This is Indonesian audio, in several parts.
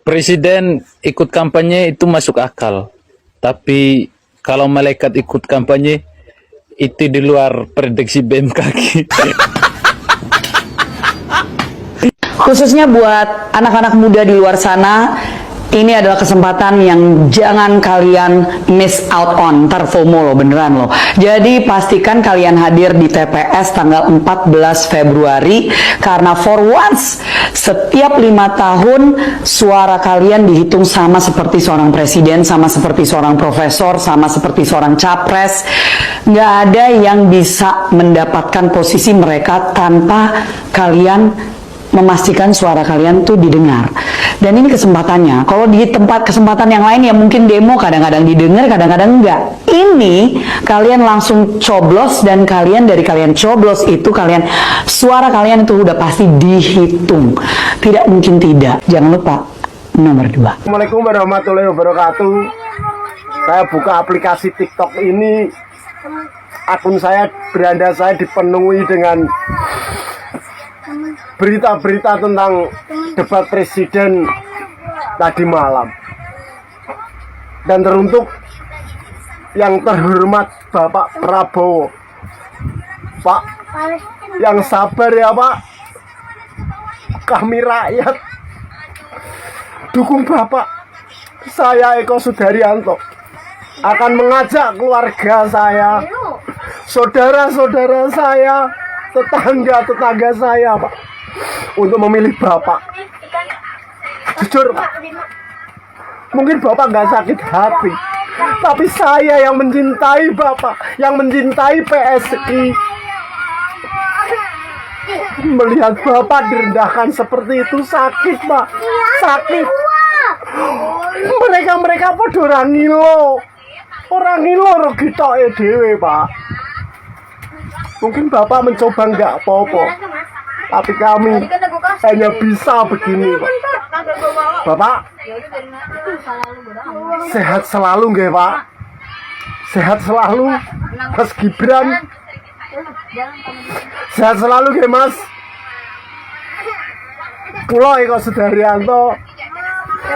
Presiden ikut kampanye itu masuk akal, tapi kalau malaikat ikut kampanye itu di luar prediksi BMKG. Khususnya buat anak-anak muda di luar sana, ini adalah kesempatan yang jangan kalian miss out on. Ntar FOMO loh, beneran loh. Jadi pastikan kalian hadir di TPS tanggal 14 Februari, karena for once setiap 5 tahun suara kalian dihitung sama seperti seorang presiden, sama seperti seorang profesor, sama seperti seorang capres. Nggak ada yang bisa mendapatkan posisi mereka tanpa kalian memastikan suara kalian tuh didengar. Dan ini kesempatannya. Kalau di tempat kesempatan yang lain ya mungkin demo kadang-kadang didengar, kadang-kadang enggak. Ini kalian langsung coblos, dan dari kalian coblos itu suara kalian itu udah pasti dihitung. Tidak mungkin tidak. Jangan lupa nomor 2. Assalamualaikum warahmatullahi wabarakatuh. Saya buka aplikasi TikTok ini, akun beranda saya dipenuhi dengan berita-berita tentang debat presiden tadi malam. Dan teruntuk yang terhormat Bapak Prabowo, Pak, yang sabar ya Pak, kami rakyat dukung Bapak. Saya Eko Sudaryanto akan mengajak keluarga saya, saudara-saudara saya, tetangga-tetangga saya Pak, untuk memilih Bapak. Jujur Pak, mungkin Bapak nggak sakit hati, tapi saya yang mencintai Bapak, yang mencintai PSI, melihat Bapak direndahkan seperti itu sakit Pak, sakit. Mereka podo orang ngilo rugi toke dhewe Pak. Mungkin Bapak mencoba nggak apa-apa, tapi kami hanya bisa begini Pak. Bapak sehat selalu nggih Pak, sehat selalu Mas Gibran, sehat selalu nggih Mas. Kula Eko Sudaryanto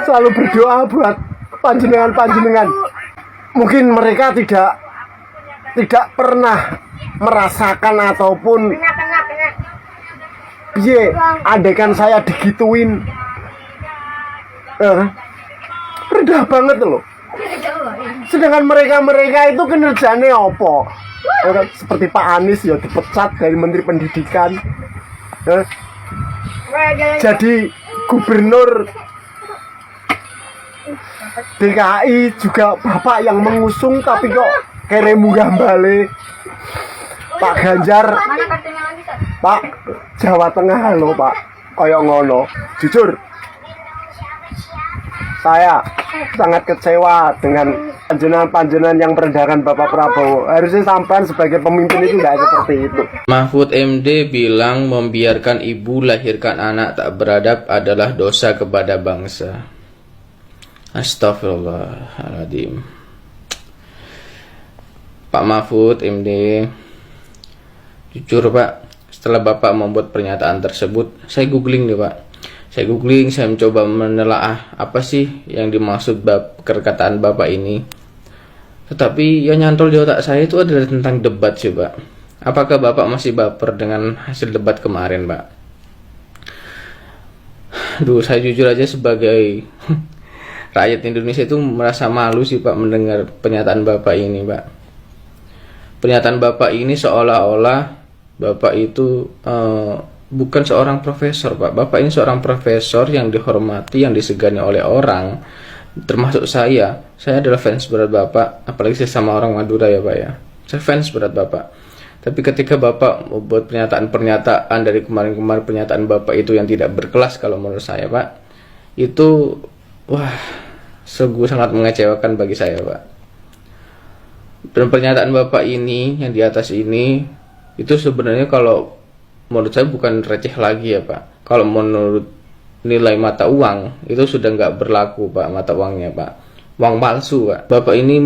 selalu berdoa buat panjenengan. Mungkin mereka tidak pernah merasakan ataupun piye andaikan saya digituin, rendah banget loh. Sedangkan mereka itu kinerjanya apa? Seperti Pak Anies ya dipecat dari Menteri Pendidikan, jadi gubernur DKI juga Bapak yang mengusung, tapi kok kere munggah balik. Pak Ganjar, Pak Jawa Tengah loh Pak, koyok ngono. Jujur, saya sangat kecewa dengan panjenengan yang merendahkan Bapak Prabowo. Harusnya sampean sebagai pemimpin itu tidak seperti itu. Mahfud MD bilang membiarkan ibu lahirkan anak tak beradab adalah dosa kepada bangsa. Astagfirullahaladzim. Pak Mahfud MD, jujur Pak, setelah Bapak membuat pernyataan tersebut, saya googling nih Pak. Saya mencoba menelaah apa sih yang dimaksud perkataan Bapak ini. Tetapi yang nyantol di otak saya itu adalah tentang debat sih Pak. Apakah Bapak masih baper dengan hasil debat kemarin Pak? Saya jujur aja sebagai rakyat Indonesia itu merasa malu sih Pak mendengar pernyataan Bapak ini Pak. Pernyataan Bapak ini seolah-olah Bapak itu bukan seorang profesor Pak. Bapak ini seorang profesor yang dihormati, yang disegani oleh orang, termasuk saya. Saya adalah fans berat Bapak, apalagi saya sama orang Madura ya Pak ya. Saya fans berat Bapak. Tapi ketika Bapak membuat pernyataan dari kemarin-kemarin, pernyataan Bapak itu yang tidak berkelas kalau menurut saya Pak, itu sungguh sangat mengecewakan bagi saya Pak. Dan pernyataan Bapak ini yang di atas ini itu sebenarnya kalau menurut saya bukan receh lagi ya Pak. Kalau menurut nilai mata uang itu sudah nggak berlaku Pak, mata uangnya Pak, uang palsu Pak. Bapak ini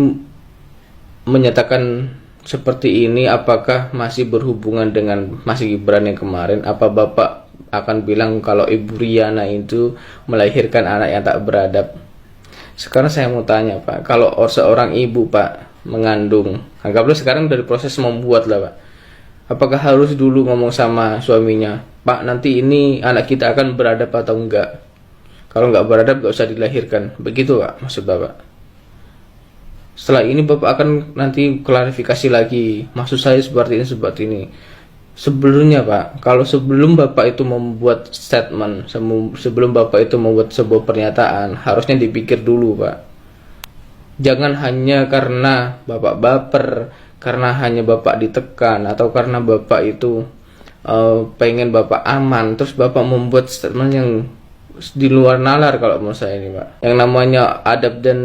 menyatakan seperti ini, apakah masih berhubungan dengan Mas Gibran yang kemarin? Apa Bapak akan bilang kalau Ibu Riana itu melahirkan anak yang tak beradab. Sekarang saya mau tanya Pak, kalau seorang ibu Pak mengandung, anggaplah sekarang dari proses membuat lah Pak, apakah harus dulu ngomong sama suaminya, Pak nanti ini anak kita akan beradab atau enggak? Kalau nggak beradab nggak usah dilahirkan, begitu Pak maksud Bapak? Setelah ini Bapak akan nanti klarifikasi lagi, maksud saya seperti ini. Sebelumnya Pak, kalau sebelum Bapak itu membuat statement, sebelum Bapak itu membuat sebuah pernyataan, harusnya dipikir dulu Pak. Jangan hanya karena Bapak baper, karena hanya Bapak ditekan, atau karena Bapak itu pengen Bapak aman, terus Bapak membuat statement yang di luar nalar kalau menurut saya ini Pak. Yang namanya adab dan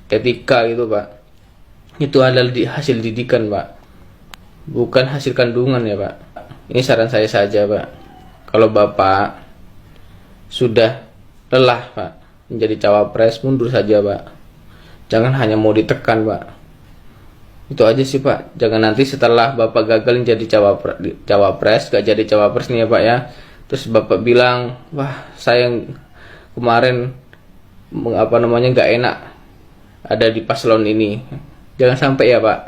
etika itu Pak, itu adalah hasil didikan Pak, bukan hasil kandungan ya Pak. Ini saran saya saja Pak, kalau Bapak sudah lelah Pak menjadi cawapres, mundur saja Pak, jangan hanya mau ditekan Pak. Itu aja sih Pak, jangan nanti setelah Bapak gagal jadi cawapres, gak jadi cawapres nih ya Pak ya, terus Bapak bilang, wah saya kemarin gak enak ada di paslon ini. Jangan sampai ya Pak,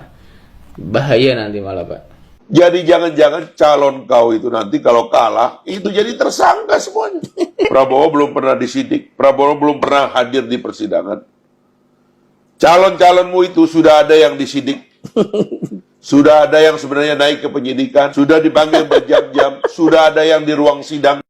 bahaya nanti malah Pak. Jadi jangan-jangan calon kau itu nanti kalau kalah, itu jadi tersangka semuanya. Prabowo belum pernah disidik, Prabowo belum pernah hadir di persidangan. Calon-calonmu itu sudah ada yang disidik, sudah ada yang sebenarnya naik ke penyidikan, sudah dipanggil berjam-jam, sudah ada yang di ruang sidang.